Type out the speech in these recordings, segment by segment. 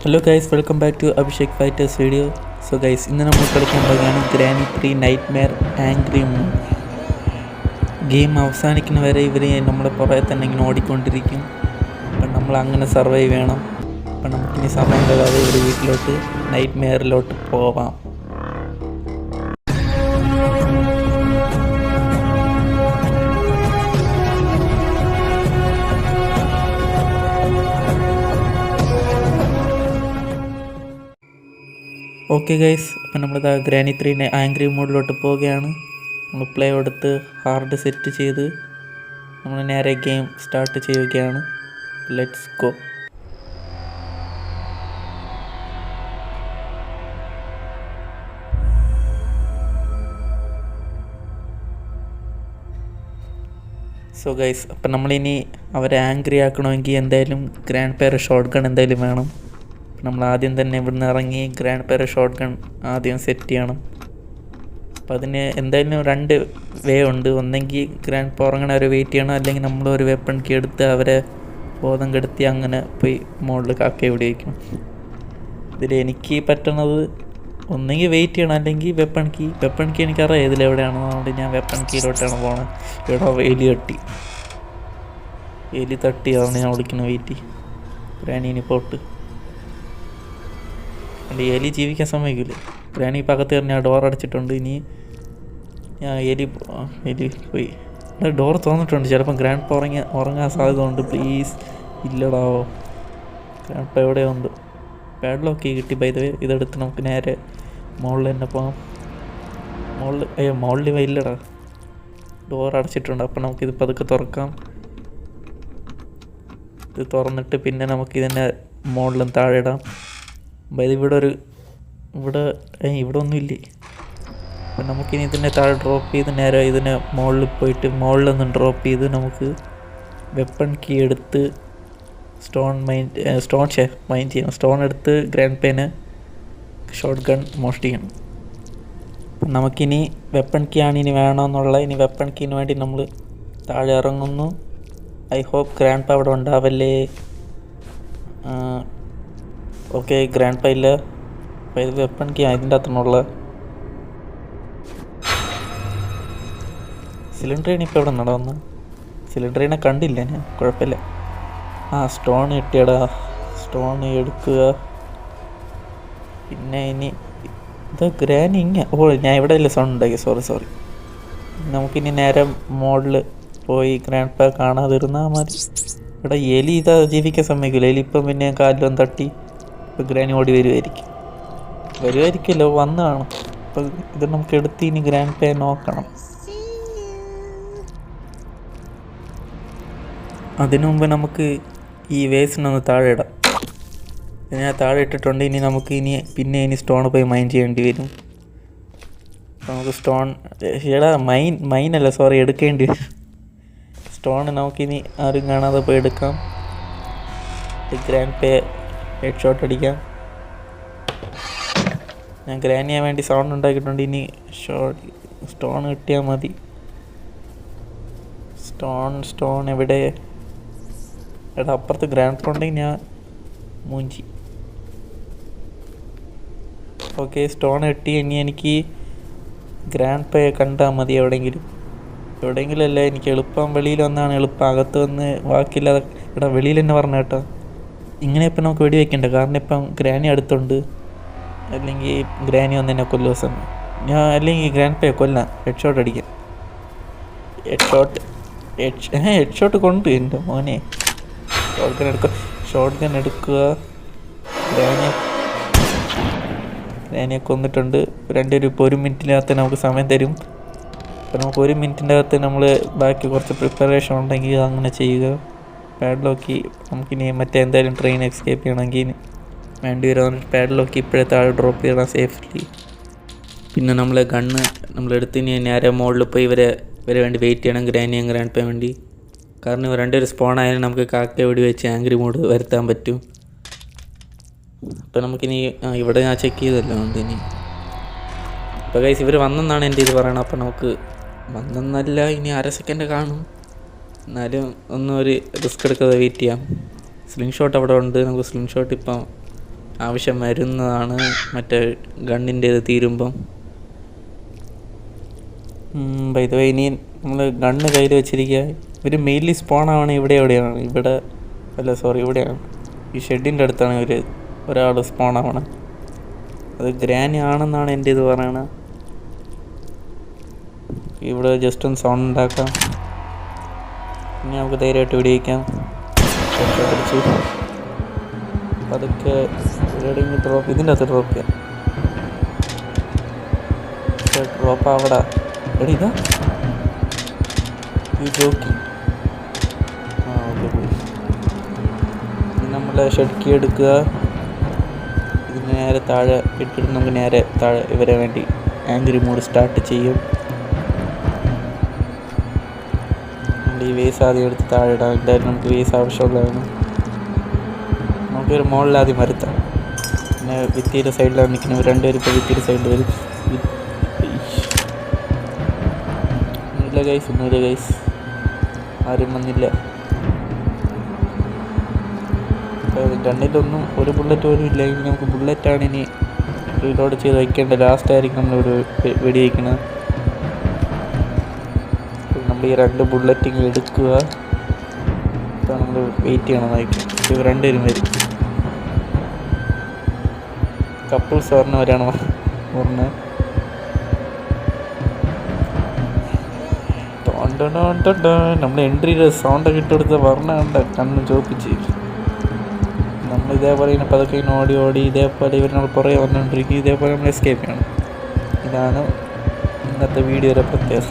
Hello guys, welcome back to Abhishek fighters video. So guys, ഇന്ന് നമ്മൾ കളിക്കാൻ പോകുകയാണ് granny 3 nightmare angry moon. Game അവസാനിക്കുന്ന വരെ ഇവർ നമ്മളെ പുറകെ തന്നെ ഇങ്ങനെ ഓടിക്കൊണ്ടിരിക്കും. അപ്പം നമ്മൾ അങ്ങനെ സർവൈവ് ചെയ്യണം. അപ്പം നമുക്കിനി സമയം കളയാതെ ഒരു വീട്ടിലോട്ട് നൈറ്റ്മെയറിലോട്ട് പോവാം. ഓക്കെ ഗൈസ്, അപ്പം നമ്മളിത് ഗ്രാനി 3 ആംഗ്രി മോഡിലോട്ട് പോവുകയാണ്. നമ്മൾ പ്ലേ എടുത്ത് ഹാർഡ് സെറ്റ് ചെയ്ത് നമ്മൾ നേരെ ഗെയിം സ്റ്റാർട്ട് ചെയ്യുകയാണ്. Let's go. സോ ഗൈസ്, അപ്പം നമ്മളിനി അവരെ ആംഗ്രി ആക്കണമെങ്കിൽ എന്തായാലും ഗ്രാൻഡ് പേർ ഷോട്ട് ഗൺ എന്തായാലും വേണം. നമ്മൾ ആദ്യം തന്നെ ഇവിടുന്ന് ഇറങ്ങി ഗ്രാൻഡ് പേർ ഷോട്ട് ഗൺ ആദ്യം സെറ്റ് ചെയ്യണം. അപ്പം അതിന് എന്തായാലും 2 വേ ഉണ്ട്. ഒന്നെങ്കിൽ ഗ്രാൻഡ് പേർ ഉറങ്ങണ അവരെ വെയിറ്റ് ചെയ്യണം, അല്ലെങ്കിൽ നമ്മളൊരു വെപ്പൺ കീ എടുത്ത് അവരെ ബോധം കെടുത്തി അങ്ങനെ പോയി മുകളിൽ കാക്ക ഇവിടെ വയ്ക്കണം. ഇതിൽ എനിക്ക് പറ്റണത് ഒന്നെങ്കിൽ വെയിറ്റ് ചെയ്യണം, അല്ലെങ്കിൽ വെപ്പൺ കീ എനിക്കറിയാം ഇതിലെവിടെയാണോ. അതുകൊണ്ട് ഞാൻ വെപ്പൺ കീയിലോട്ടാണ് പോണത്. ഇവിടെ എലി തട്ടി അതാണ് ഞാൻ വിളിക്കുന്നത്. വെയിറ്റ് ഗ്രാനീനി പോട്ട് എലി ജീവിക്കാൻ സമ്മതിക്കില്ല. ഗ്രാനി പകത്ത് കയറി ഞാൻ ഡോർ അടച്ചിട്ടുണ്ട്. ഇനി ഞാൻ എലി പോയി ഡോർ തുറന്നിട്ടുണ്ട്. ചിലപ്പം ഗ്രാൻഡ് പ ഉറങ്ങാൻ സാധ്യത ഉണ്ട്. പ്ലീസ് ഇല്ലടാവോ. ഗ്രാൻഡ് പ എവിടെയോ ഉണ്ട്. പാഡ്ലോക്ക് കിട്ടി ബൈ ദ വേ. ഇതെടുത്ത് നമുക്ക് നേരെ മുകളിൽ തന്നെ പോകാം. മുകളിൽ ഇല്ലടാ, ഡോർ അടച്ചിട്ടുണ്ട്. അപ്പം നമുക്കിത് പതുക്കെ തുറക്കാം. ഇത് തുറന്നിട്ട് പിന്നെ നമുക്കിതിനെ മുകളിലും താഴെ ഇടാം. ഇവിടെ ഒന്നുമില്ലേ. അപ്പം നമുക്കിനി ഇതിനെ താഴെ ഡ്രോപ്പ് ചെയ്ത് നേരെ ഇതിനെ മുകളിൽ പോയിട്ട് മുകളിൽ നിന്ന് ഡ്രോപ്പ് ചെയ്ത് നമുക്ക് വെപ്പൺ കീ എടുത്ത് മൈൻഡ് ചെയ്യണം. സ്റ്റോൺ എടുത്ത് ഗ്രാൻഡ് പേന് ഷോട്ട് ഗൺ മോഷ്ടിക്കണം. അപ്പം നമുക്കിനി വെപ്പൺ കീ ആണ് ഇനി വേണമെന്നുള്ള. ഇനി വെപ്പൺ കീന് വേണ്ടി നമ്മൾ താഴെ ഇറങ്ങുന്നു. ഐ ഹോപ്പ് ഗ്രാൻഡ് പ അവിടെ ഉണ്ടാവല്ലേ. ഓക്കെ, ഗ്രാൻഡ് പ ഇല്ല. അപ്പോൾ ഇത് വെപ്പൺ കീ അതിൻ്റെ അകത്തുനിന്നുള്ള സിലിണ്ടറിന് ഇപ്പോൾ എവിടെ നടന്നു. സിലിണ്ടറിനെ കണ്ടില്ല ഞാൻ. കുഴപ്പമില്ല. സ്റ്റോൺ കിട്ടിയടാ. സ്റ്റോൺ എടുക്കുക. പിന്നെ ഇനി ഇത് ഗ്രാനി ഞാൻ ഇവിടെ ഇല്ല സൗണ്ട് ഉണ്ടാക്കി. സോറി. നമുക്കിനി നേരെ മോഡിൽ പോയി ഗ്രാൻഡ് പ കാണാതിരുന്നാൽ മതി. ഇവിടെ എലി ഇതാ ജീവിക്കാൻ സമ്മതിക്കില്ല. എലി ഇപ്പം പിന്നെ കാലിലൊന്നും തട്ടി ഇപ്പം ഗ്രാനി ഓടി വരുമായിരിക്കുമല്ലോ. വന്നതാണ്. അപ്പം ഇത് നമുക്ക് എടുത്ത് ഇനി ഗ്രാൻഡ് പേ നോക്കണം. അതിനു മുമ്പ് നമുക്ക് ഈ വേസ്റ്റിനൊന്ന് താഴെ ഇടാം. ഞാൻ താഴെ ഇട്ടിട്ടുണ്ട്. ഇനി നമുക്ക് പിന്നെ സ്റ്റോൺ പോയി മൈൻ ചെയ്യേണ്ടി വരും. നമുക്ക് സ്റ്റോൺ മൈനല്ല സോറി എടുക്കേണ്ടി വരും. സ്റ്റോൺ നമുക്കിനി ആരും കാണാതെ പോയി എടുക്കാം. ഗ്രാൻഡ് പേ ഹെഡ് ഷോട്ട് അടിക്കാം. ഞാൻ ഗ്രാനിയാൻ വേണ്ടി സൗണ്ട് ഉണ്ടാക്കിയിട്ടുണ്ട്. ഇനി സ്റ്റോൺ കിട്ടിയാൽ മതി. സ്റ്റോൺ എവിടെ? അപ്പുറത്ത് ഗ്രാൻഡ് പ ഉണ്ടെങ്കിൽ ഞാൻ മൂഞ്ചി. ഓക്കെ, സ്റ്റോൺ കിട്ടി. ഇനി എനിക്ക് ഗ്രാൻഡ് പേ കണ്ടാൽ മതി. എവിടെയെങ്കിലും അല്ല എനിക്ക് എളുപ്പം. വെളിയിൽ വന്നാണ് എളുപ്പം. അകത്ത് വന്ന് ബാക്കിയില്ലാതെ വെളിയിൽ തന്നെ പറഞ്ഞ കേട്ടോ. ഇങ്ങനെ ഇപ്പം നമുക്ക് വെടി വയ്ക്കണ്ട. കാരണം ഇപ്പം ഗ്രാനി അടുത്തുണ്ട്. അല്ലെങ്കിൽ ഗ്രാനി വന്ന് എന്നെ കൊല്ലും. അല്ലെങ്കിൽ ഗ്രാൻഡ് പേ കൊല്ലാം. ഹെഡ് ഷോട്ട് അടിക്കാം. ഹെഡ് ഷോട്ട് കൊണ്ട് എൻ്റെ മോനെ. ഷോട്ട് ഗൺ എടുക്കുക. ഗ്രാനിയെ കൊന്നിട്ടുണ്ട്. രണ്ടുപേരും ഇപ്പോൾ 1 മിനിറ്റിനകത്ത് നമുക്ക് സമയം തരും. അപ്പോൾ നമുക്ക് 1 മിനിറ്റിൻ്റെ അകത്ത് നമ്മൾ ബാക്കി കുറച്ച് പ്രിപ്പറേഷൻ ഉണ്ടെങ്കിൽ അങ്ങനെ ചെയ്യുക. പാഡ്ലോക്ക് നമുക്കിനി എന്തായാലും ട്രെയിൻ എസ്കേപ്പ് ചെയ്യണമെങ്കിൽ വേണ്ടി വരും. പാഡ്ലോക്ക് ഇപ്പോഴേ താഴെ ഡ്രോപ്പ് ചെയ്യണം സേഫ്ലി. പിന്നെ നമ്മളെടുത്ത് ഇനി നേരെ മുകളിൽ പോയി ഇവരെ വേണ്ടി വെയിറ്റ് ചെയ്യണം. ഗ്രാനിയും ഗ്രാൻഡ് പേ വേണ്ടി. കാരണം ഇവർ രണ്ടുപേരും സ്പോൺ ആയാലും നമുക്ക് കാക്ക വെടി വെച്ച് ആംഗ്രി മോഡ് വരുത്താൻ പറ്റും. അപ്പം നമുക്കിനി ഇവിടെ ഞാൻ ചെക്ക് ചെയ്തല്ലോ. അതുകൊണ്ട് ഇനി ഇപ്പോൾ ഗൈസ് ഇവർ വന്നെന്നാണ് എൻ്റെ ഇത് പറയണത്. അപ്പം നമുക്ക് വന്നെന്നല്ല, ഇനി 1/2 സെക്കൻഡ് കാണും. എന്നാലും ഒരു റിസ്ക് എടുക്കാതെ വെയിറ്റ് ചെയ്യാം. സ്ലിംഗ് ഷോട്ട് അവിടെ ഉണ്ട്. നമുക്ക് സ്ലിംഗ് ഷോട്ട് ഇപ്പം ആവശ്യം വരുന്നതാണ് മറ്റേ ഗണ്ണിൻ്റേത് തീരുമ്പം. ബൈ ദ വേ ഇനി നമ്മൾ ഗണ്ണ് കയ്യിൽ വെച്ചിരിക്കുക. ഇവർ മെയിൻലി സ്പോൺ ആവണ എവിടെയാണ് ഇവിടെ അല്ല സോറി ഇവിടെയാണ്, ഈ ഷെഡിൻ്റെ അടുത്താണ് ഒരാൾ സ്പോൺ ആവണം. അത് ഗ്രാനി ആണെന്നാണ് എൻ്റെ ഇത് പറയണത്. ഇവിടെ ജസ്റ്റ് ഒന്ന് സൗണ്ട് ഉണ്ടാക്കാം. ഇനി നമുക്ക് ധൈര്യമായിട്ട് വെടിവെക്കാം. അടിച്ചു അതൊക്കെ എവിടെയെങ്കിലും ഡ്രോപ്പ്, ഇതിൻ്റെ അകത്ത് ഡ്രോപ്പ് ചെയ്യാം. ഡ്രോപ്പ് അവിടെ എടി ഇതാ ഈ ജോക്കി. ഓക്കെ പോയി. ഇനി നമ്മൾ ഷെഡ്ക്കി എടുക്കുക. ഇതിന് നേരെ താഴെ ഇട്ടിട്ട് നമുക്ക് നേരെ താഴെ ഇവരെ വേണ്ടി ആംഗ്രി മോഡ് സ്റ്റാർട്ട് ചെയ്യും. നമ്മൾ ഈ വേസ് ആദ്യം എടുത്ത് താഴെ ഇടാം. എന്തായാലും നമുക്ക് വേസ് ആവശ്യമുള്ളതാണ്. നമുക്കൊരു മോളിൽ ആദ്യം വരുത്താം. പിന്നെ ഭിത്തിയുടെ സൈഡിലാണ് നിൽക്കുന്നത്. രണ്ടുപേരും ഇപ്പോൾ ഭിത്തിയുടെ സൈഡിൽ വരും. ഒന്നുമില്ല ഗൈസ്, ആരും വന്നില്ല. രണ്ടിലൊന്നും ഒരു ബുള്ളറ്റ് പോലും ഇല്ല. ഇനി നമുക്ക് ബുള്ളറ്റാണ് ഇനി റീലോഡ് ചെയ്ത് വയ്ക്കേണ്ടത്. ലാസ്റ്റ് ആയിരിക്കും നമ്മളിവിടെ വെടി വയ്ക്കുന്നത്. നമ്മൾ ഈ 2 ബുള്ളറ്റ് ഇങ്ങനെ എടുക്കുക. ഇപ്പം നമ്മൾ വെയിറ്റ് ചെയ്യണം നോക്കി. ഇവർ രണ്ടുപേരും വരും. കപ്പിൾസ് പറഞ്ഞവരാണ് പറഞ്ഞത്. നമ്മൾ എൻട്രിയുടെ സൗണ്ടൊക്കെ ഇട്ടെടുത്ത് പറഞ്ഞ കണ്ണ് ചോപ്പിച്ച്. നമ്മൾ ഇതേപോലെ ഇങ്ങനെ പതുക്കെ ഓടി ഓടി ഇതേപോലെ ഇവർ നമ്മൾ പുറകെ വന്നുകൊണ്ടിരിക്കും. ഇതേപോലെ നമ്മൾ എസ്കേപ്പ് ചെയ്യണം. ഇതാണ് ഇന്നത്തെ വീഡിയോയുടെ പ്രത്യേകത.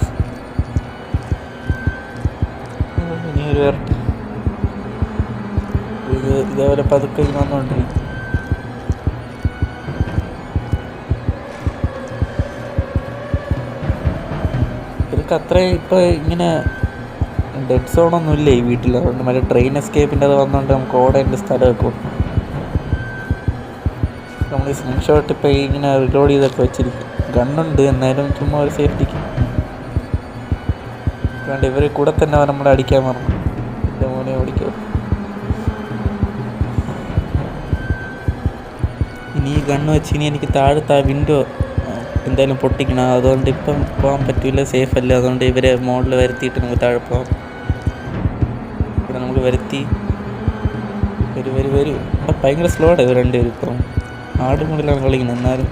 ഇനി ഒരു ഇതേപോലെ പതുക്കെ ഇങ്ങനെ വന്നുകൊണ്ടിരിക്കും. അത്രയും ഇപ്പോൾ ഇങ്ങനെ ഡെഡ് സോണൊന്നും ഇല്ല ഈ വീട്ടിൽ. അതുകൊണ്ട് മറ്റേ ട്രെയിൻ എസ്കേപ്പിൻ്റെ അത് വന്നുകൊണ്ട് നമുക്ക് ഓടേണ്ട സ്ഥലമൊക്കെ ഉണ്ട്. നമ്മൾ ഈ സ്ലിം ഷോട്ട് ഇപ്പോൾ ഇങ്ങനെ റിലോഡ് ചെയ്തൊക്കെ വെച്ചിരിക്കും. ഗണ്ണുണ്ട് എന്നാലും ചുമ്മാ ഒരു സേഫ്റ്റിക്ക് വേണ്ട. ഇവർ കൂടെ തന്നെ നമ്മളെ അടിക്കാൻ പറഞ്ഞു. എൻ്റെ മോനെ ഓടിക്കുക. ഇനി ഈ ഗണ്ണ് വെച്ച് ഇനി എനിക്ക് താഴത്തെ വിൻഡോ എന്തായാലും പൊട്ടിക്കണം. അതുകൊണ്ട് ഇപ്പം പോകാൻ പറ്റില്ല, സേഫ് അല്ല. അതുകൊണ്ട് ഇവരെ മോഡിൽ വരുത്തിയിട്ട് നമുക്ക് താഴെ പോകാം. ഇവിടെ നമുക്ക് വരുത്തി വരും. അപ്പം ഭയങ്കര സ്ലോഡാണ് ഇവർ രണ്ടുപേരും. ഇപ്പം ആടുമുള്ളിലാണ് കളിക്കുന്നത്. എന്നാലും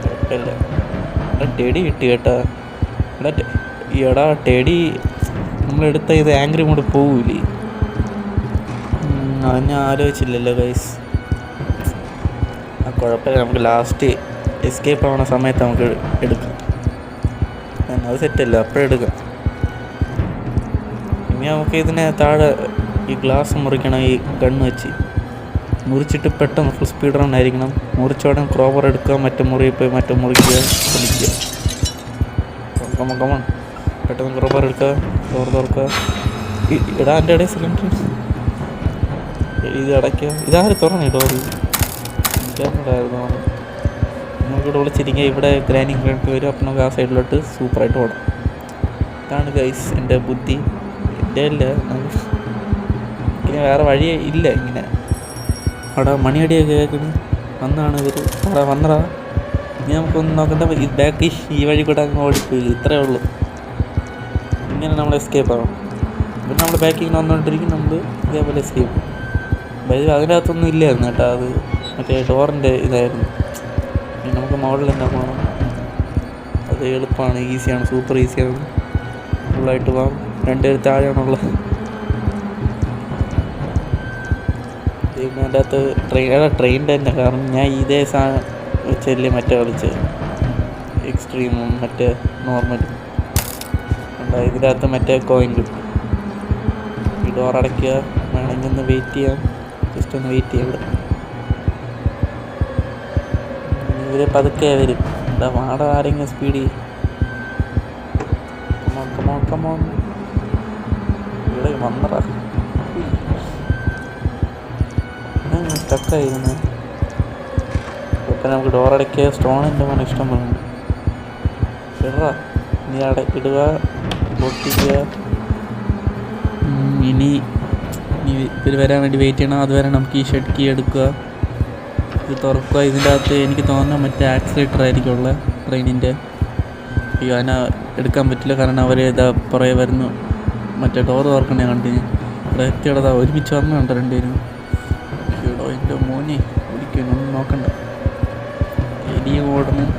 കുഴപ്പമില്ല. ഇവിടെ ടെടി കിട്ടി കേട്ടാ. എടാ ടെടി നമ്മളെടുത്ത ഇത് ആംഗ്രി മോഡ് പോവില്ലേ? അത് ഞാൻ ആലോചിച്ചില്ലല്ലോ ഗൈസ്. കുഴപ്പമില്ല, നമുക്ക് ലാസ്റ്റ് എസ്കേപ്പ് ആവുന്ന സമയത്ത് നമുക്ക് എടുക്കാം. അത് സെറ്റല്ല, അപ്പോഴെടുക്കാം. ഇനി നമുക്ക് ഇതിനെ താഴെ ഈ ഗ്ലാസ് മുറിക്കണം. ഈ ഗണ്ണ് വെച്ച് മുറിച്ചിട്ട് പെട്ടെന്ന് ഫുൾ സ്പീഡ് റൺ ആയിരിക്കണം. മുറിച്ചോടെ ക്രോബർ എടുക്കുക, മറ്റേ മുറിയിൽ പോയി മറ്റേ മുറിക്കുക, പൊളിക്കുക. കമൺ പെട്ടെന്ന് ക്രോബർ എടുക്കുക, ഡോർ തുറക്കുക. ഇടാ എൻ്റെ ഇടയിൽ സിലിണ്ടർ ഇത് അടയ്ക്കുക. ഇതാരും തുറന്നു ഡോറ്. എനിക്കറിഞ്ഞിട്ടായിരുന്നു. നമുക്കിവിടെ വിളിച്ചിരിക്കുക. ഇവിടെ ഗ്രാനി ഗ്രാൻഡ് വരും. അപ്പം നമുക്ക് ആ സൈഡിലോട്ട് സൂപ്പറായിട്ട് ഓടാം. ഇതാണ് ഗൈസ് എൻ്റെ ബുദ്ധി. എൻ്റെ അല്ല, ഇങ്ങനെ വേറെ വഴിയേ ഇല്ല. ഇങ്ങനെ അവിടെ മണിയടിയൊക്കെ കേൾക്കുന്നു. വന്നാണ് ഇവർ. അവിടെ വന്നടാ. ഇനി നമുക്കൊന്ന് നോക്കണ്ട. ഈ ബാക്ക് ഈ വഴി കൂടെ അങ്ങ് ഓടിപ്പോയി. ഇത്രയേ ഉള്ളൂ. ഇങ്ങനെ നമ്മൾ എസ്കേപ്പ് ആവും. പിന്നെ നമ്മൾ ബാക്കിങ്ങനെ വന്നുകൊണ്ടിരിക്കും. നമ്മൾ ഇതേപോലെ എസ്കേപ്പ്. അതിൻ്റെ അകത്തൊന്നും ഇല്ലായിരുന്നു കേട്ടോ. അത് മറ്റേ ഡോറിൻ്റെ ഇതായിരുന്നു. നമുക്ക് മോഡൽ തന്നെ പോകണം. അത് എളുപ്പമാണ്, ഈസിയാണ്, സൂപ്പർ ഈസിയാണ്. ഫുള്ളായിട്ട് പോകാം. രണ്ടുപേർ താഴെയാണുള്ളത്. പിന്നെ അതിൻ്റെ അകത്ത് ട്രെയിനിൻ്റെ തന്നെ. കാരണം ഞാൻ ഇതേ സാധനം വെച്ചല്ലേ മറ്റേ കളിച്ചത്, എക്സ്ട്രീമും മറ്റേ നോർമലും. ഇതിൻ്റെ അകത്ത് മറ്റേ കോയിൻ കിട്ടും. ഈ ഡോർ അടയ്ക്കുക. വേണമെങ്കിൽ ഒന്ന് വെയിറ്റ് ചെയ്യാം. ജസ്റ്റ് ഒന്ന് വെയിറ്റ് ചെയ്യാം. ഇവിടെ ഇവരെ പതുക്കെ വരും. എന്താ വാട ആരെങ്കിലും സ്പീഡ് കമോൺ ഇവിടെ വന്നറ സ്റ്റക്കായിരുന്നു. ഇപ്പം നമുക്ക് ഡോറടയ്ക്കുക. സ്റ്റോണിൻ്റെ മോനെ ഇഷ്ടം പോലെ ഇടാ. നീ ഇടുക, പൊട്ടിക്കുക. ഇനി ഇനി ഇവർ വരാൻ വേണ്ടി വെയിറ്റ് ചെയ്യണം. അതുവരെ നമുക്ക് ഈ ഷെഡ് കീ എടുക്കുക, ഇത് തുറക്കുക. ഇതിൻ്റെ അകത്ത് എനിക്ക് തോന്നുന്നു മറ്റേ ആക്സിലേറ്റർ ആയിരിക്കും ഉള്ളത് ട്രെയിനിൻ്റെ. അയ്യോ അതിനെ എടുക്കാൻ പറ്റില്ല, കാരണം അവർ ഇതാ പുറകെ വരുന്നു. മറ്റേ ഡോറ് തുറക്കണേ കണ്ടിന് ഇവിടെ എത്തിയടതാ ഒരുമിച്ച് വന്നു കണ്ട രണ്ടുപേരും. ഇവിടെ എൻ്റെ മോനെ ഓടിക്കും, ഒന്നും നോക്കണ്ട. എലിയും ഓടണം,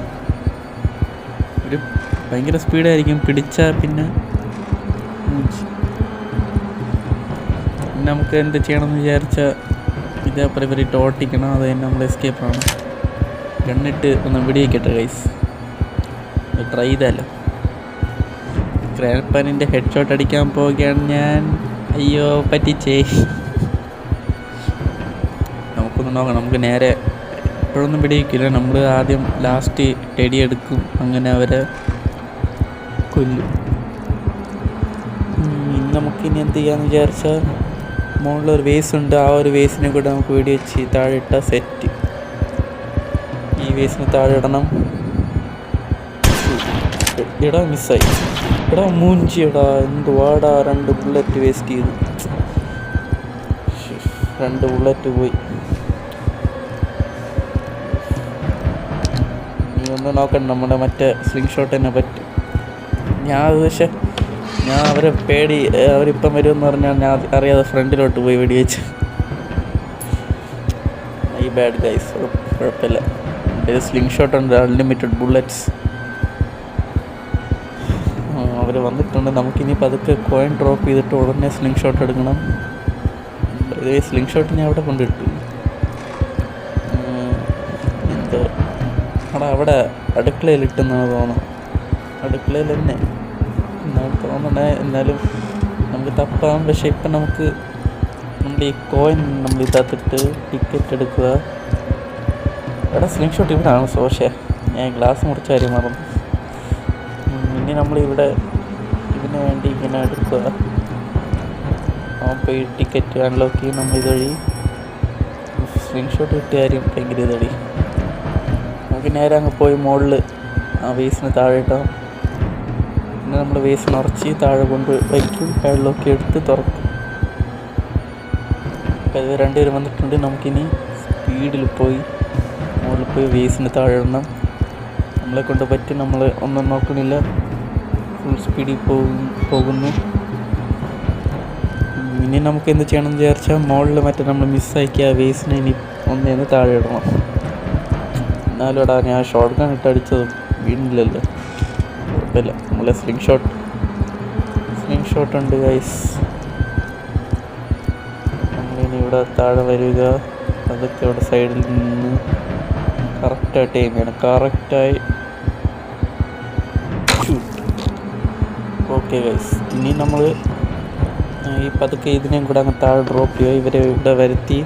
ഒരു ഭയങ്കര സ്പീഡായിരിക്കും. പിടിച്ചാൽ പിന്നെ നമുക്ക് എന്ത് ചെയ്യണമെന്ന് വിചാരിച്ചാൽ ഇതേപോലെ ഇവരിട്ട് ഓട്ടിക്കണം. അത് തന്നെ നമ്മൾ എസ്കേപ്പാണ്. ഗണ്ണിട്ട് ഒന്ന് വെടിവെക്കട്ടെ ഗൈസ്, ട്രൈ ചെയ്താലോ. ഗ്രാൻഡ്പാനിൻ്റെ ഹെഡ് ഷോട്ട് അടിക്കാൻ പോവുകയാണ് ഞാൻ. അയ്യോ പറ്റിച്ചേ. നമുക്കൊന്ന് നോക്കാം. നമുക്ക് നേരെ ഇപ്പോഴൊന്നും വെടിവെക്കില്ല, നമ്മൾ ആദ്യം ലാസ്റ്റ് ടെടി എടുക്കും, അങ്ങനെ അവരെ കൊല്ലും. നമുക്കിനി എന്ത് ചെയ്യാമെന്ന് വിചാരിച്ചാൽ മുകളിലൊരു വേസ് ഉണ്ട്, ആ ഒരു വേസിനെ കൂടെ നമുക്ക് വെടിവെച്ച് താഴെ ഇട്ടാൽ സെറ്റ്. ഈ വേസിന് താഴെ ഇടണം. ഇടാ മിസ്സായി, ഇടാ മൂഞ്ചിയടാ, എന്തുവാടാ 2 ബുള്ളറ്റ് വേസ്റ്റ് ചെയ്തു. 2 ബുള്ളറ്റ് പോയി. നീ ഒന്ന് നോക്കണം, നമ്മുടെ മറ്റേ സ്ലിംഗ് ഷോട്ട് തന്നെ പറ്റും. ഞാൻ അവരെ പേടി, അവരിപ്പം വരുമെന്ന് പറഞ്ഞാൽ ഞാൻ അറിയാതെ ഫ്രണ്ടിലോട്ട് പോയി വെടിവെച്ച്. ഈ ബാഡ് ഗൈസ്, കുഴപ്പമില്ല. എൻ്റെ സ്ലിംഗ് ഷോട്ട് ഉണ്ട്, അൺലിമിറ്റഡ് ബുള്ളറ്റ്സ്. അവർ വന്നിട്ടുണ്ട്. നമുക്കിനി പതുക്കെ കോയിൻ ഡ്രോപ്പ് ചെയ്തിട്ട് ഉടനെ സ്ലിംഗ് ഷോട്ട് എടുക്കണം. ഇതേ സ്ലിംഗ് ഷോട്ട് ഞാൻ അവിടെ കൊണ്ടിട്ടു. എന്തോ അവിടെ അടുക്കളയിൽ ഇട്ടെന്നാണ് തോന്നുന്നു, അടുക്കളയിൽ തന്നെ എന്നാണ് തോന്നണേ. എന്നാലും നമുക്ക് തപ്പാം. പക്ഷേ ഇപ്പം നമുക്ക് ഈ കോയിൻ നമ്മൾ ഇതിനകത്തിട്ട് ടിക്കറ്റ് എടുക്കുക. ഇവിടെ സ്ലിംഗ് ഷോട്ട് ഇവിടെയാണ്. സോഷേ, ഞാൻ ഗ്ലാസ് മുറിച്ച കാര്യം മറന്നു. ഇനി നമ്മളിവിടെ ഇതിന് വേണ്ടി ഇങ്ങനെ എടുക്കുക. അപ്പോൾ ഈ ടിക്കറ്റ് അൺലോക്ക് ചെയ്യും. നമ്മൾ ഇതുവഴി സ്ലിംഗ് ഷോട്ട് കിട്ടിയ കാര്യം ഭയങ്കര ഇതടി. നമുക്ക് നേരെ അങ്ങ് പോയി മുകളിൽ ആ വേസിന് താഴെ ഇട്ടാം. പിന്നെ നമ്മൾ വേസ് നിറച്ച് താഴെ കൊണ്ട് വയ്ക്കും, അൺലോക്ക് എടുത്ത് തുറക്കും. അപ്പോൾ ഇത് 2 പേര് വന്നിട്ടുണ്ട്. നമുക്കിനി സ്പീഡിൽ പോയി മുകളിൽ പോയി വേസിന് താഴെ ഇടണം. നമ്മളെ കൊണ്ട് പറ്റും, നമ്മൾ ഒന്നും നോക്കണില്ല, ഫുൾ സ്പീഡിൽ പോകുന്നു. ഇനി നമുക്ക് എന്ത് ചെയ്യണമെന്ന് വിചാരിച്ചാൽ മുകളിൽ മറ്റേ നമ്മൾ മിസ്സാക്കിയ ആ വേസിനെ ഇനി ഒന്നേന്ന് താഴെ ഇടണം. എന്നാലും ഇടാ, ഞാൻ ഷോർട്ട് ഗൺ ഇട്ട് അടിച്ചത് വീണില്ലല്ലോ, കുഴപ്പമില്ല. നമ്മളെ സ്ലിംഗ് ഷോട്ട് ഉണ്ട് ഗൈസ്. നമ്മളിനി ഇവിടെ താഴെ വരിക, അതൊക്കെ ഇവിടെ സൈഡിൽ നിന്ന് കറക്റ്റായിട്ട് എയിം ചെയ്യണം, കറക്റ്റായി ഷൂട്ട്. ഓക്കെ ഗൈസ്, ഇനി നമ്മൾ ഈ പതുക്കെ ഇതിനെയും കൂടെ അങ്ങ് താഴെ ഡ്രോപ്പ് ചെയ്യുക. ഇവരെ ഇവിടെ വരുത്തി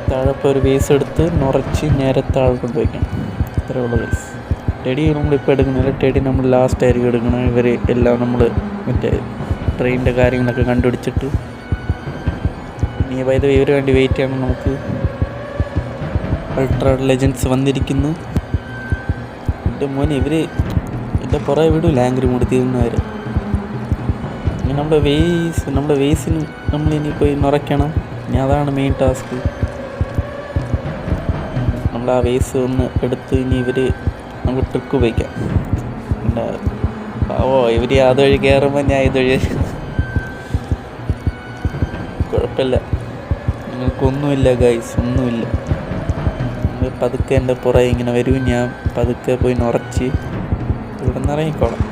താഴെ ഇപ്പോൾ ഒരു വേസ് എടുത്ത് നിറച്ച് നേരെ താഴെ കൊണ്ടുവയ്ക്കണം. ഇത്രയേ ഉള്ളൂ ഗൈസ്. ടെടി നമ്മളിപ്പോൾ എടുക്കുന്നില്ല, ടെടി നമ്മൾ ലാസ്റ്റ് ആയിരിക്കും എടുക്കണം. ഇവർ എല്ലാം നമ്മൾ മറ്റേ ട്രെയിനിൻ്റെ കാര്യങ്ങളൊക്കെ കണ്ടുപിടിച്ചിട്ട് ഇനി വൈദ്യുതി ഇവർ വേണ്ടി വെയിറ്റ് ചെയ്യണം. നമുക്ക് അൾട്രാ ലെജൻഡ്സ് വന്നിരിക്കുന്നു. എൻ്റെ മോനെ ഇവർ എൻ്റെ പുറകെ വിടൂല, ആംഗ്രി മൂടി തീരുന്നവർ. ഇനി നമ്മുടെ വേസിന് നമ്മളിനി പോയി നിറയ്ക്കണം. ഇനി അതാണ് മെയിൻ ടാസ്ക്. നമ്മൾ ആ വേസ് ഒന്ന് എടുത്ത് ഇനി ഇവർ നമുക്ക് ട്രിക്ക് ഉപയോഗിക്കാം. പിന്നെ ഇവർ അതുവഴി കയറുമ്പോൾ ഞാൻ ഇതുവഴി, കുഴപ്പമില്ല, നിങ്ങൾക്കൊന്നുമില്ല ഗൈസ്, ഒന്നുമില്ല. പതുക്കെ എൻ്റെ പുറകെ ഇങ്ങനെ വരും, ഞാൻ പതുക്കെ പോയി നിറച്ച് ഇവിടെ നിന്ന് ഇറങ്ങിക്കോളാം.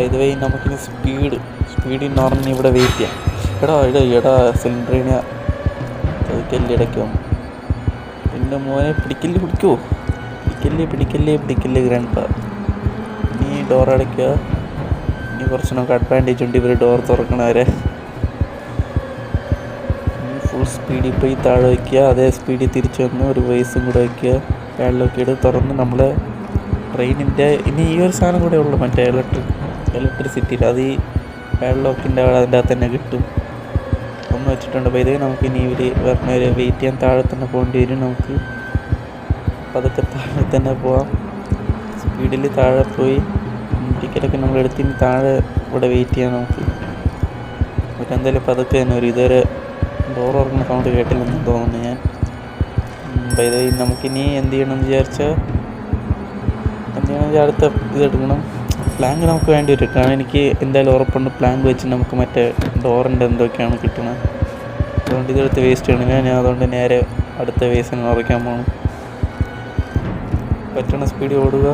ഇതുവഴി നമുക്കിനി സ്പീഡിൽ നിറഞ്ഞ് ഇവിടെ വെയിറ്റ് ചെയ്യാം. എടാ സിലിണ്ടറിനെ പതുക്കല്ലേ ഇടയ്ക്കും. എൻ്റെ മോനെ പിടിക്കല്ലേ ഗ്രാൻഡ്പാ. ഇനി ഡോർ അടയ്ക്കുക. ഇനി കുറച്ച് നമുക്ക് അഡ്വാൻറ്റേജ് ഉണ്ട് ഇവർ ഡോർ തുറക്കണവരെ. ഫുൾ സ്പീഡിൽ പോയി താഴെ വയ്ക്കുക, അതേ സ്പീഡിൽ തിരിച്ചു വന്ന് ഒരു വയസ്സും കൂടെ വയ്ക്കുക. അയാളിലൊക്കെ ഇട്ട് തുറന്ന് നമ്മളെ ട്രെയിനിൻ്റെ ഇനി ഈ ഒരു സാധനം കൂടെ ഉള്ളു, മറ്റേ ഇലക്ട്രിസിറ്റിയിൽ. അത് ഈ അയാളിലൊക്കിൻ്റെ അതിൻ്റെ അകത്ത് തന്നെ കിട്ടും. ഒന്ന് വെച്ചിട്ടുണ്ട്. അപ്പോൾ ഇതേ നമുക്ക് ഇനി ഇവർ പറഞ്ഞവർ വെയിറ്റ് ചെയ്യാൻ താഴെ തന്നെ പോകേണ്ടി വരും. നമുക്ക് പതുക്കെ താഴെ തന്നെ പോവാം. സ്പീഡിൽ താഴെ പോയി ടിക്കറ്റൊക്കെ നമ്മൾ എടുത്ത് ഇനി താഴെ ഇവിടെ വെയിറ്റ് ചെയ്യാം. നമുക്ക് ഇവരെന്തായാലും പതുക്കെ തന്നെ ഒരു ഇതുവരെ ഡോർ തുറക്കുന്ന സൗണ്ട് കേട്ടില്ലെന്ന് തോന്നുന്നു ഞാൻ. നമുക്കിനി എന്ത് ചെയ്യണമെന്ന് വിചാരിച്ചാൽ അടുത്ത ഇതെടുക്കണം. പ്ലാങ്ക് നമുക്ക് വേണ്ടി വരും. കാരണം എനിക്ക് എന്തായാലും ഉറപ്പുണ്ട് പ്ലാങ്ക് വെച്ച് നമുക്ക് മറ്റേ ഡോറിൻ്റെ എന്തൊക്കെയാണ് കിട്ടണത്. അതുകൊണ്ട് ഇതെടുത്ത് വേസ്റ്റ് ചെയ്യണം. ഞാൻ അതുകൊണ്ട് നേരെ അടുത്ത വേസിന് ഉറയ്ക്കാൻ പോകണം. പറ്റണ സ്പീഡിൽ ഓടുക.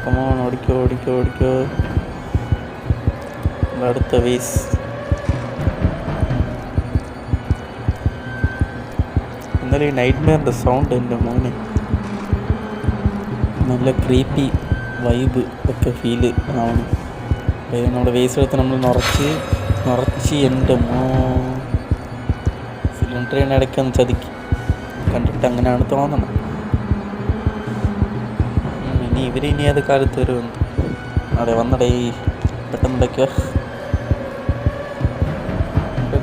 കമോൺ, ഓടിക്കോ ഓടിക്കോ ഓടിക്കോ. അടുത്ത വേസ്. എന്നാലും ഈ നൈറ്റ് മെയറിൻ്റെ സൗണ്ട് എൻ്റെ മോനെ നല്ല ക്രീപ്പി വൈബ് ഒക്കെ ഫീല് ആവണം. നമ്മുടെ വേസ്റ്റ് എടുത്ത് നമ്മൾ നിറച്ച് എൻ്റെ സിലിണ്ടറിന് ഇടയ്ക്കൊന്ന് ചതിക്കി കണ്ടിട്ട് അങ്ങനെയാണ് തോന്നണം. ഇനി അത് കാലത്ത് വരുമെന്ന്. അതെ വന്നടേ, പെട്ടെന്ന് ഇടയ്ക്കോ.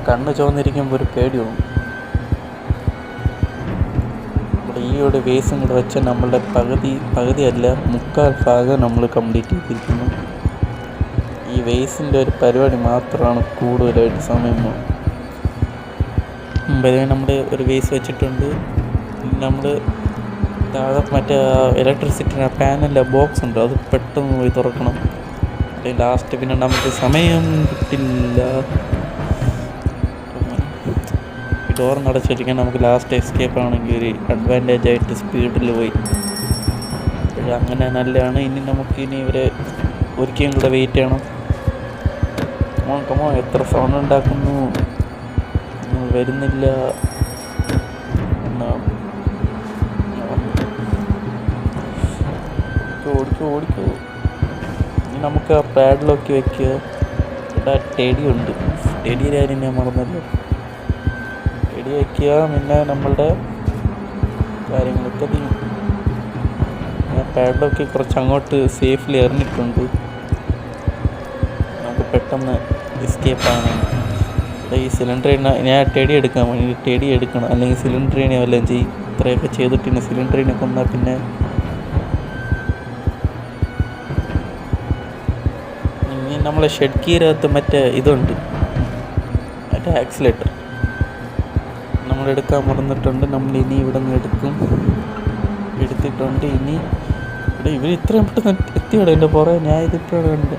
കണ്ണ് ചുവന്നിരിക്കുമ്പോൾ ഒരു പേടി തോന്നും. ഈ ഒരു വേസും കൂടെ വെച്ചാൽ നമ്മളുടെ പകുതിയല്ല 3/4 ഭാഗം നമ്മൾ കംപ്ലീറ്റ് ചെയ്തിരിക്കുന്നു. ഈ വേസിൻ്റെ ഒരു പരിപാടി മാത്രമാണ് കൂടുതലായിട്ട് സമയം പോകും. മുമ്പേ നമ്മൾ ഒരു വേസ് വെച്ചിട്ടുണ്ട്. നമ്മൾ താഴെ മറ്റേ ഇലക്ട്രിസിറ്റി പാനലിൻ്റെ ബോക്സ് ഉണ്ട്, അത് പെട്ടെന്ന് പോയി തുറക്കണം. ലാസ്റ്റ് പിന്നെ നമുക്ക് സമയം കിട്ടില്ല. ഡോർ നടച്ച് വെച്ചിരിക്കാൻ നമുക്ക് ലാസ്റ്റ് എസ്കേപ്പ് ആണെങ്കിൽ ഒരു അഡ്വാൻറ്റേജ് ആയിട്ട് സ്പീഡിൽ പോയി. അങ്ങനെ നല്ലതാണ്. ഇനി ഇവരെ ഒരിക്കലും കൂടെ വെയിറ്റ് ചെയ്യണം. കമോ എത്ര സൗണ്ട് ഉണ്ടാക്കുന്നു, വരുന്നില്ല. ഓടിക്കോ. ഇനി നമുക്ക് ആ പാഡിലൊക്കെ വെക്കുക. ഇവിടെ ടെഡിയുണ്ട്. ടെഡിയുടെ കാര്യം ഞാൻ മറന്നല്ലോ. ടെഡി വയ്ക്കുക. പിന്നെ നമ്മളുടെ കാര്യങ്ങളൊക്കെ ചെയ്യും. ഞാൻ പാഡിലൊക്കെ കുറച്ച് അങ്ങോട്ട് സേഫ്ലി എറിഞ്ഞിട്ടുണ്ട്. നമുക്ക് പെട്ടെന്ന് എസ്കേപ്പ് ആവണം. ഈ സിലിണ്ടറിന് ഞാൻ ടെഡി എടുക്കാൻ വേണ്ടി ടെഡി എടുക്കണം, അല്ലെങ്കിൽ സിലിണ്ടറിനെ വല്ലതും ചെയ്യും. ഇത്രയൊക്കെ ചെയ്തിട്ട് പിന്നെ സിലിണ്ടറിനെ കൊന്നാൽ പിന്നെ നമ്മളെ ഷെഡ് കീരകത്ത് മറ്റേ ഇതുണ്ട്, മറ്റേ ആക്സിലേറ്റർ നമ്മളെടുക്കാൻ മറന്നിട്ടുണ്ട്. നമ്മളിനി ഇവിടെ നിന്ന് എടുത്തിട്ടുണ്ട്. ഇനി ഇവർ ഇത്രയും പെട്ടെന്ന് എത്തിയോടെ എൻ്റെ പുറകെ. ഞാൻ ഇതിപ്പോഴാണ് കണ്ടത്.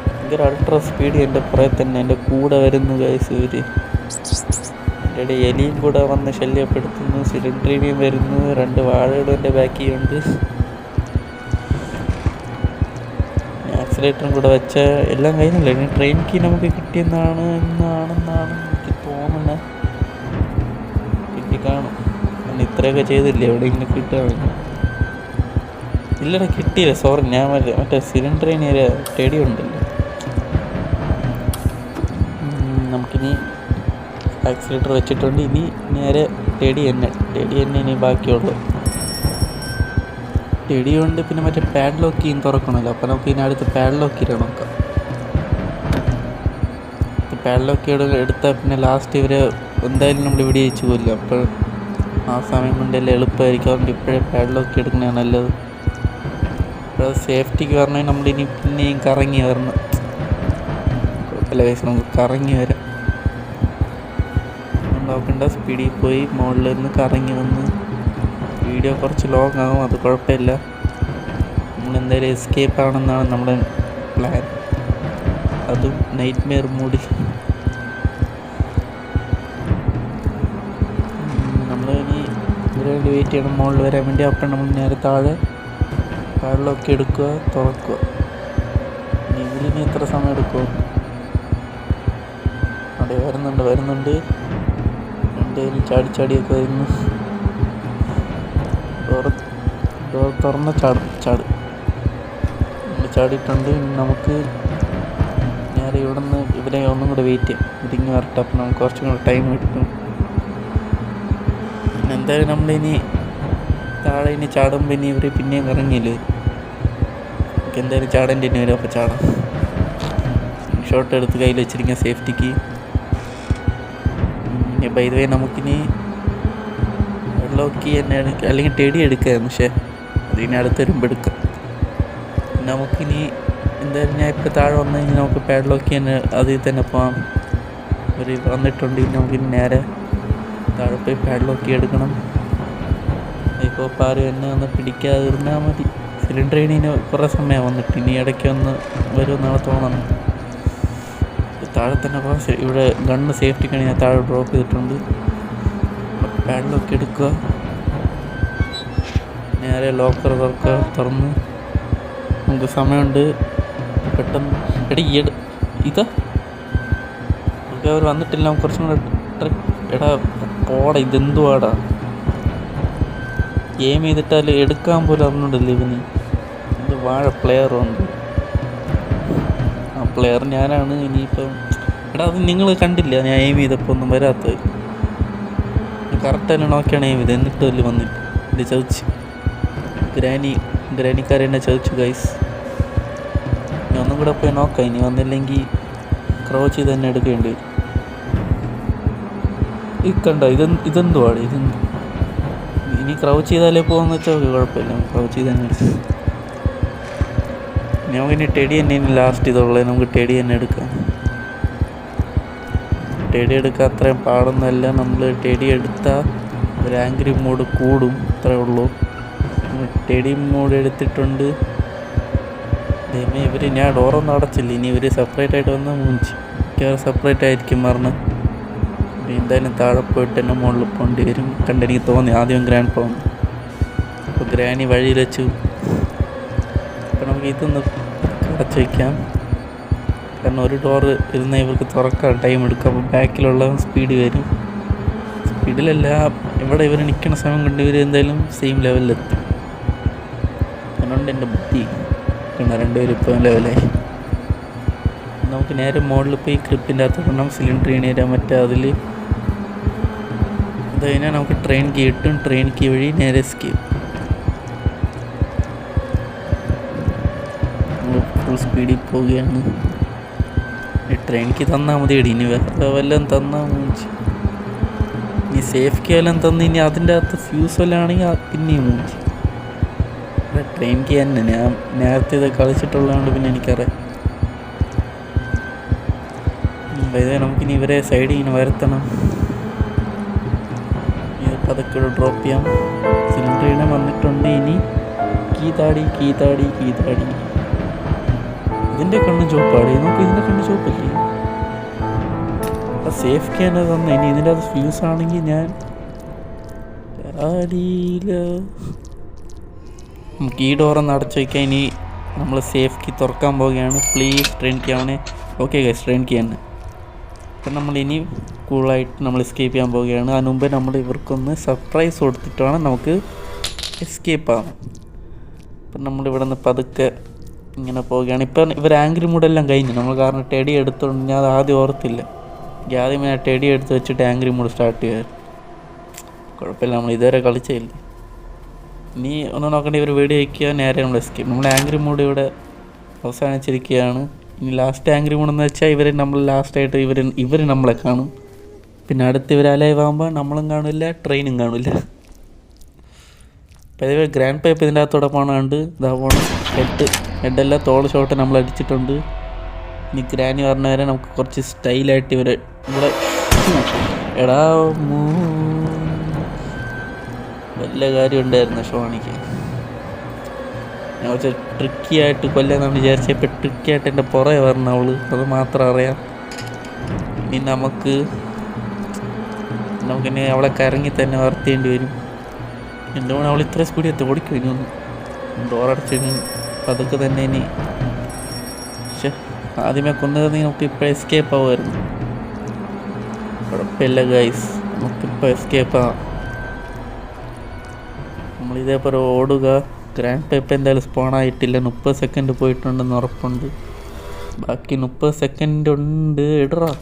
ഭയങ്കര അൾട്രാ സ്പീഡ് എൻ്റെ പുറകെ തന്നെ എൻ്റെ കൂടെ വരുന്നു ഗൈസ്. ഇവർ എൻ്റെ എലിയും കൂടെ വന്ന് ശല്യപ്പെടുത്തുന്നു. സിലിണ്ടറിനെയും വരുന്നു. 2 വാഴകളും എൻ്റെ ബാക്കിയുണ്ട്. ആക്സിലേറ്ററും കൂടെ വെച്ച എല്ലാം കഴിഞ്ഞില്ല. ഇനി ട്രെയിൻ കീ നമുക്ക് കിട്ടിയെന്നാണെന്നാണ് എനിക്ക് തോന്നുന്നത്. കിട്ടിക്കാണും. കാരണം ഇത്രയൊക്കെ ചെയ്തില്ലേ, എവിടെയെങ്കിലും കിട്ടുകയാണെങ്കിൽ. ഇല്ലടാ കിട്ടിയില്ല, സോറി. ഞാൻ മറ്റേ സിലിണ്ടറിന് ഒരു ടെഡി ഉണ്ടല്ലോ. നമുക്കിനി ആക്സിലേറ്റർ വെച്ചിട്ടുണ്ട്. ഇനി നേരെ ടെഡി തന്നെ ഇനി ബാക്കിയുള്ളൂ. ടെഡി കൊണ്ട് പിന്നെ മറ്റേ പാഡ്ലോക്ക് കീയും തുറക്കണമല്ലോ. അപ്പോൾ നമുക്ക് ഇനി അടുത്ത് പാഡ്ലോക്ക് കീ നോക്കാം. പാഡ്ലോക്ക് കീ എടുത്താൽ പിന്നെ ലാസ്റ്റ് ഇവർ എന്തായാലും നമ്മൾ ഇവിടെ ജയിച്ചു പോയില്ല. അപ്പോൾ ആ സമയം കൊണ്ടെല്ലാം എളുപ്പമായിരിക്കും. അതുകൊണ്ട് ഇപ്പോഴേ പാഡ്ലോക്ക് കീ എടുക്കണതാണ് നല്ലത്. അപ്പോൾ സേഫ്റ്റിക്ക് പറഞ്ഞാൽ നമ്മളിനി പിന്നെയും കറങ്ങി വരണം. കുഴപ്പമില്ല വയസ്സ്, നമുക്ക് കറങ്ങി വരാം. നോക്കണ്ട, സ്പീഡിൽ പോയി മുകളിൽ നിന്ന് കറങ്ങി വന്ന്. വീഡിയോ കുറച്ച് ലോങ് ആകും, അത് കുഴപ്പമില്ല. നമ്മളെന്തായാലും എസ്കേപ്പ് ആവണമെന്നാണ് നമ്മുടെ പ്ലാൻ. അതും നൈറ്റ് മെയർ മൂഡിൽ. നമ്മൾ ഇനി ഇതിനു വേണ്ടി വെയിറ്റ് ചെയ്യണം മുകളിൽ വരാൻ വേണ്ടി. അപ്പം നമ്മൾ നേരെ താഴിലൊക്കെ എടുക്കുക, തുറക്കുക. ഇതിന് എത്ര സമയം എടുക്കും? അവിടെ വരുന്നുണ്ട്. എൻ്റെ ചാടിയൊക്കെ വരുന്നു. ഡോർ തുറന്ന് ചാടിയിട്ടുണ്ട്. നമുക്ക് നേരെ ഇവിടെ നിന്ന് ഇവരെ ഒന്നും കൂടെ വെയിറ്റ് ചെയ്യാം. ഇതിങ്ങ് വരട്ടെ. അപ്പം നമുക്ക് കുറച്ചും കൂടെ ടൈം കിട്ടും. എന്തായാലും നമ്മളിനി താഴെ ചാടുമ്പോൾ ഇനി ഇവർ പിന്നെയും ഇറങ്ങിയില്ലേ. നമുക്ക് എന്തായാലും ചാടേണ്ടി തന്നെ വരും. അപ്പോൾ ചാടാം. ഷോട്ട് എടുത്ത് കയ്യിൽ വെച്ചിരിക്കുക സേഫ്റ്റിക്ക്. ഇനി ബൈ ദ വേ നമുക്കിനി ലോക്കി തന്നെ എടുക്കുക, അല്ലെങ്കിൽ ടെഡി എടുക്കുക. പക്ഷേ അതിന് അടുത്ത് വരുമ്പോൾ എടുക്കാം. നമുക്കിനി എന്തായാലും ഞാൻ ഇപ്പോൾ താഴെ വന്നു കഴിഞ്ഞാൽ നമുക്ക് പാഡ്ലോക്ക് തന്നെ അതിൽ തന്നെ പോകാം. ഒരു വന്നിട്ടുണ്ട്. നമുക്ക് നേരെ താഴെ പോയി പാഡ്ലോക്ക് എടുക്കണം. ഇപ്പോൾ ആരും എന്നെ ഒന്ന് പിടിക്കാതിരുന്നാൽ മതി. സിലിണ്ടർ ഇനി കുറേ സമയം വന്നിട്ട് ഇനി ഇടയ്ക്ക് ഒന്ന് വരുമെന്നാണ് തോന്നുന്നത്. താഴെ തന്നെ പോകാം. ഇവിടെ ഗണ്ണ് സേഫ്റ്റിക്കാണ് ഞാൻ താഴെ ഡ്രോപ്പ് ചെയ്തിട്ടുണ്ട്. പാഡ്ലോക്ക് എടുക്കുക, നേരെ ലോക്കർ തുറന്ന് നമുക്ക് സമയമുണ്ട്. പെട്ടെന്ന് ഇതാ ഓക്കെ, അവർ വന്നിട്ടില്ല. കുറച്ചും കൂടെ എടാ പോടാ, ഇതെന്തുവാടാ ഗെയിം ചെയ്തിട്ടാൽ എടുക്കാൻ പോലും അറിഞ്ഞുണ്ടല്ലോ ഇവന്. ഇത് വാഴ പ്ലെയറുണ്ട്. ആ പ്ലെയർ ഞാനാണ്. ഇനിയിപ്പം എടാ അത് നിങ്ങൾ കണ്ടില്ല ഞാൻ എയിം ചെയ്തപ്പോൾ ഒന്നും വരാത്തത്. കറക്റ്റായിട്ട് നോക്കിയാണ് എയിം ചെയ്തത്, എന്നിട്ടും അതിൽ വന്നിട്ട് ഇത് ചതിച്ച് ഗ്രാനിക്കാരെ എന്നെ ചതിച്ചു ഗൈസ്. ഇനി ഒന്നും കൂടെ പോയി നോക്കാം. ഇനി വന്നില്ലെങ്കിൽ ക്രോച്ച് ചെയ്ത് തന്നെ എടുക്കേണ്ടി വരും. ഈ കണ്ടോ ഇതെന്തുവാണ് ഇതെന്ത്? ഇനി ക്രൗച്ച് ചെയ്താലേ പോകുമെന്ന് വെച്ചാൽ കുഴപ്പമില്ല, ക്രൗച്ച് ചെയ്ത് തന്നെ എടുക്കാം. നമുക്കിനി ടെഡി തന്നെ ഇനി ലാസ്റ്റ് ഇതുള്ളത്. നമുക്ക് ടെഡി തന്നെ എടുക്കാം. ടെഡി എടുക്കാൻ അത്രയും പാടൊന്നുമല്ല. നമ്മൾ ടെഡി എടുത്താൽ ഒരു ആംഗ്രി മോഡ് കൂടും, അത്രേ ഉള്ളൂ. ടെഡി മോഡ് എടുത്തിട്ടുണ്ട്. ഇവർ ഞാൻ ഡോറൊന്നും അടച്ചില്ല. ഇനി ഇവർ സെപ്പറേറ്റ് ആയിട്ട് വന്നാൽ മിക്കവാറും സെപ്പറേറ്റ് ആയിരിക്കും പറഞ്ഞ്. എന്തായാലും താഴെ പോയിട്ട് തന്നെ മുകളിൽ പോകേണ്ടി വരും കണ്ടെനിക്ക് തോന്നി. ആദ്യം ഗ്രാൻഡ് പോകുന്നു. അപ്പോൾ ഗ്രാനി വഴിയിൽ വെച്ചു. അപ്പോൾ നമുക്ക് ഇതൊന്ന് അടച്ചു വയ്ക്കാം. കാരണം ഒരു ഡോറ് ഇരുന്നാൽ ഇവർക്ക് തുറക്കാൻ ടൈം എടുക്കും. അപ്പോൾ ബാക്കിലുള്ള സ്പീഡ് വരും. സ്പീഡിലല്ല, ഇവിടെ ഇവർ നിൽക്കുന്ന സമയം കൊണ്ട് ഇവർ എന്തായാലും സെയിം ലെവലിലെത്തും. അതുകൊണ്ട് എൻ്റെ ബുദ്ധി കണ്ട രണ്ടുപേരും ഇപ്പോൾ ലെവലായി. നമുക്ക് നേരെ മുകളിൽ പോയി ക്രിപ്പിൻ്റെ അകത്ത് കൊണ്ടാൽ സിലിണ്ടർ ഇണീരാൻ മറ്റേ അതിൽ അത് കഴിഞ്ഞാൽ നമുക്ക് ട്രെയിൻ കീ കിട്ടും. ട്രെയിൻ കീ വഴി നേരെ എസ്കേപ്പ്. ഫുൾ സ്പീഡിൽ പോവുകയാണ്. ഈ ട്രെയിൻ കീ തന്നാൽ മതി. ഇനി വേറെ വല്ലതും തന്നാൽ മൂഞ്ചി. ഇനി സേഫ് കീ വല്ലതും തന്ന് ഇനി അതിൻ്റെ അകത്ത് ഫ്യൂസ് വല്ലതും ആണെങ്കിൽ പിന്നെയും മൂഞ്ചി. ട്രെയിൻ കീ തന്നെ ഞാൻ നേരത്തെ ഇത് കളിച്ചിട്ടുള്ളതുകൊണ്ട് പിന്നെ എനിക്കറിയാം. ഇതേ നമുക്കിനി ഇവരെ സൈഡിൽ ഇങ്ങനെ വരുത്തണം. അതൊക്കെ ഡ്രോപ്പ് ചെയ്യാം. സിലിണ്ടർ ഇടാൻ വന്നിട്ടുണ്ട്. ഇനി കീതാടി ഇതിൻ്റെ കണ്ണ് ചോപ്പാടി. നമുക്ക് ഇതിൻ്റെ കണ്ണ് ചോപ്പല്ലേ? സേഫ് ക്യാൻ തന്നെ. ഇനി ഇതിൻ്റെ അത് ഫ്യൂസ് ആണെങ്കിൽ ഞാൻ നമുക്ക് ഈ ഡോറൊന്ന് അടച്ചു വയ്ക്കാം. ഇനി നമ്മൾ സേഫ് കീ തുറക്കാൻ പോവുകയാണ്. പ്ലീസ് ട്രെയിൻ കീ ആവണേ. ഓക്കെ ഗൈസ്, ട്രെയിൻ കീ തന്നെ. അപ്പം നമ്മളിനി കൂളായിട്ട് നമ്മൾ എസ്കേപ്പ് ചെയ്യാൻ പോവുകയാണ്. അതിന് മുമ്പേ നമ്മൾ ഇവർക്കൊന്ന് സർപ്രൈസ് കൊടുത്തിട്ട് വേണം നമുക്ക് എസ്കേപ്പ് ആവാം. അപ്പം നമ്മളിവിടെ നിന്ന് പതുക്കെ ഇങ്ങനെ പോവുകയാണ്. ഇപ്പം ഇവർ ആംഗ്രി മൂഡെല്ലാം കഴിഞ്ഞു നമ്മൾ. കാരണം ടെഡി എടുത്തോണ്ട് ഞാൻ അത് ആദ്യം ഓർത്തില്ല. ആദ്യം ഞാൻ ടെഡി എടുത്ത് വെച്ചിട്ട് ആംഗ്രി മൂഡ് സ്റ്റാർട്ട് ചെയ്യാറ്. കുഴപ്പമില്ല, നമ്മൾ ഇതുവരെ കളിച്ചില്ല. ഇനി ഒന്ന് നോക്കണ്ട, ഇവർ വീഡിയോ വയ്ക്കുക, നേരെ നമ്മൾ എസ്കേപ്പ്. നമ്മൾ ആംഗ്രി മൂഡ് ഇവിടെ അവസാനിച്ചിരിക്കുകയാണ്. ഇനി ലാസ്റ്റ് ആംഗ്രി മൂഡെന്ന് വെച്ചാൽ ഇവർ നമ്മൾ ലാസ്റ്റായിട്ട് ഇവർ നമ്മളെ കാണും. പിന്നെ അടുത്ത് ഇവർ അലൈവ് ആകുമ്പോൾ നമ്മളും കാണില്ല, ട്രെയിനും കാണില്ല. അപ്പോൾ ഇതേ ഗ്രാൻഡ് പൈപ്പ് ഇതിൻ്റെ അകത്തോടെ പോകണുണ്ട്. ഇതാ പോകണം. ഹെഡെല്ലാം തോള് ഷോട്ട് നമ്മൾ അടിച്ചിട്ടുണ്ട്. ഇനി ഗ്രാനി പറഞ്ഞ വരെ നമുക്ക് കുറച്ച് സ്റ്റൈലായിട്ട് ഇവിടെ എടാ വല്ല കാര്യം ഉണ്ടായിരുന്നു ഷോണിക്ക്. ഞാൻ കുറച്ച് ട്രിക്കി ആയിട്ട് കൊല്ലാന്നാണ് വിചാരിച്ചത്. ഇപ്പം ട്രിക്കി ആയിട്ട് എൻ്റെ പുറകെ വരണം അവള്, അത് മാത്രം അറിയാം. ഇനി നമുക്കിനി അവളെ കറങ്ങി തന്നെ വർത്തേണ്ടി വരും. എന്തുകൊണ്ട് അവൾ ഇത്ര സ്പീഡിൽ എത്തി ഓടിക്കും. ഇനി ഒന്ന് ഡോറടച്ച് അതൊക്കെ തന്നെ. ഇനി ആദ്യമേ കൊണ്ടുവന്നെങ്കിൽ നമുക്ക് ഇപ്പോൾ എസ്കേപ്പ് ആവുമായിരുന്നു. കുഴപ്പമില്ല ഗൈസ്, നമുക്കിപ്പോൾ എസ്കേപ്പ് ആവാം. നമ്മളിതേപോലെ ഓടുക. ഗ്രാൻഡ് പൈപ്പ് എന്തായാലും സ്പോണായിട്ടില്ല. 30 സെക്കൻഡ് പോയിട്ടുണ്ടെന്ന് ഉറപ്പുണ്ട്. ബാക്കി 30 സെക്കൻഡ് ഉണ്ട്. ഇടറാ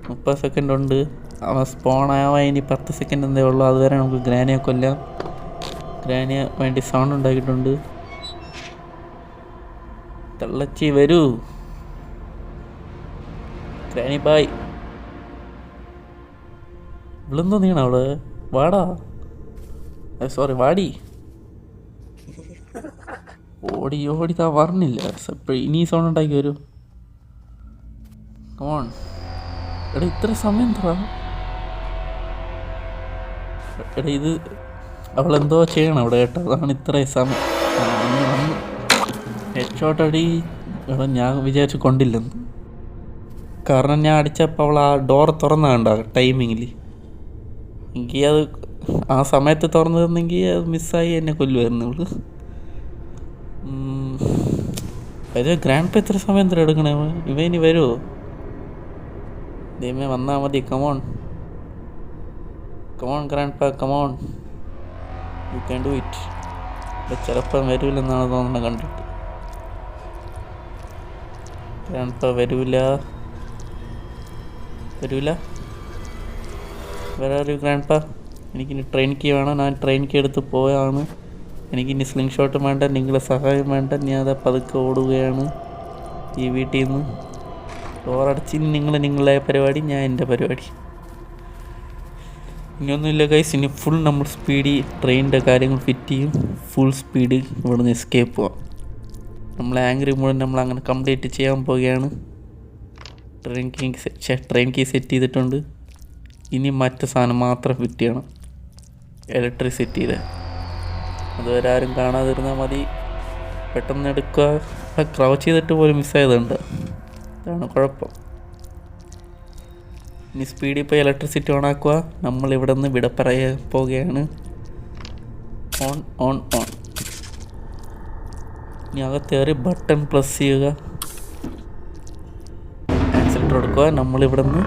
30 സെക്കൻഡ് ഉണ്ട്. അവൻ സ്പോണാവാൻ ഇനി 10 സെക്കൻഡ് എന്തേ ഉള്ളൂ. അതുവരെ നമുക്ക് ഗ്രാനിയെ കൊല്ലാം. ഗ്രാനിയെ വേണ്ടി സൗണ്ട് ഉണ്ടാക്കിയിട്ടുണ്ട്. തള്ളച്ചി വരൂ ഗ്രാനി ബായ്. ഇവളെന്തോ നീണ അവള്? വാടാ, സോറി വാടി. ഓടി ഓടി താ പറഞ്ഞില്ല ഇനി സൗണ്ട് ഉണ്ടാക്കി വരൂ. കമോൺ എടാ, ഇത്ര സമയം എന്താ? എടാ ഇത് അവളെന്തോ ചെയ്യണം അവിടെ കേട്ടോ, അതാണ് ഇത്രയും സമയം. ഹെഡ്ഷോട്ടടി. എടാ ഞാൻ വിചാരിച്ചു കൊണ്ടില്ലെന്ന്, കാരണം ഞാൻ അടിച്ചപ്പോൾ അവൾ ആ ഡോർ തുറന്ന കണ്ടോ ടൈമിങ്ങിൽ. എനിക്ക് അത് ആ സമയത്ത് തുറന്നു തന്നെങ്കിൽ അത് മിസ്സായി എന്നെ കൊല്ലുമായിരുന്നു ഇവള്. അത് ഗ്രാൻഡ് പ എത്ര സമയം എത്ര എടുക്കണേ? ഇവ ഇനി വരുമോ? ദൈവമേ വന്നാൽ മതി. കമോൺ കമോൺ ഗ്രാൻഡ് പ, come on, you can do it. ചിലപ്പോൾ വരൂലെന്നാണ് തോന്നുന്നത് കണ്ടിട്ട്. ഗ്രാൻഡ് പ വരൂല വരാറ് ഗ്രാൻഡ് പ. എനിക്കിനി ട്രെയിൻ കീ വേണം, ഞാൻ ട്രെയിൻ കീ എടുത്ത് പോയാണ്. എനിക്കിനി സ്ലിംഗ് ഷോട്ടും വേണ്ട, നിങ്ങളുടെ സഹായം വേണ്ട. ഞാൻ അത് പതുക്കെ ഓടുകയാണ് ഈ വീട്ടിൽ നിന്ന്. ഡോറടച്ച് നിങ്ങൾ നിങ്ങളുടെ പരിപാടി, ഞാൻ എൻ്റെ പരിപാടി. ഇനിയൊന്നുമില്ല ഗൈസ്, ഇനി ഫുൾ നമ്മൾ സ്പീഡിൽ ട്രെയിനിൻ്റെ കാര്യങ്ങൾ ഫിറ്റ് ചെയ്യും. ഫുൾ സ്പീഡ് ഇവിടെ നിന്ന് എസ്കേപ്പ് പോവാം. നമ്മൾ ആംഗ്രി മുഴുവൻ നമ്മൾ അങ്ങനെ കംപ്ലീറ്റ് ചെയ്യാൻ പോവുകയാണ്. ട്രെയിൻ കീ സെറ്റ് ചെയ്തിട്ടുണ്ട്. ഇനി മറ്റു സാധനം മാത്രം ഫിറ്റ് ചെയ്യണം, ഇലക്ട്രിസിറ്റിയുടെ. അതുവരെ ആരും കാണാതിരുന്നാൽ മതി. പെട്ടെന്ന് എടുക്കുക. ക്രൗച്ച് ചെയ്തിട്ട് പോലും മിസ്സായതുണ്ട്, അതാണ് കുഴപ്പം. ഇനി സ്പീഡിൽ പോയി ഇലക്ട്രിസിറ്റി ഓൺ ആക്കുക. നമ്മളിവിടെ നിന്ന് വിട പറയാൻ പോവുകയാണ്. On on on. ഇനി അകത്തേറി ബട്ടൺ പ്രസ് ചെയ്യുക, ആക്സിലേറ്റർ എടുക്കുക. നമ്മളിവിടെ നിന്ന്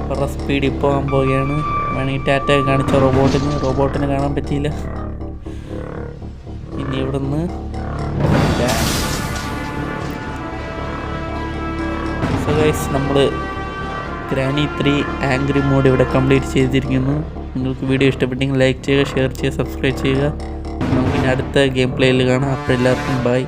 കുറേ സ്പീഡിൽ പോകാൻ പോവുകയാണ്. വേണമെങ്കിൽ ടാറ്റ കാണിച്ച റോബോട്ടിനെ കാണാൻ പറ്റിയില്ല. ഇനി ഇവിടെ നിന്ന് നമ്മൾ ഗ്രാനി 3 ആംഗ്രി മോഡ് ഇവിടെ കംപ്ലീറ്റ് ചെയ്തിരിക്കുന്നു. നിങ്ങൾക്ക് വീഡിയോ ഇഷ്ടപ്പെട്ടെങ്കിൽ ലൈക്ക് ചെയ്യുക, ഷെയർ ചെയ്യുക, സബ്സ്ക്രൈബ് ചെയ്യുക. നമുക്കിനി അടുത്ത ഗെയിം പ്ലേയിൽ കാണാം. അപ്പോൾ എല്ലാവർക്കും ബൈ.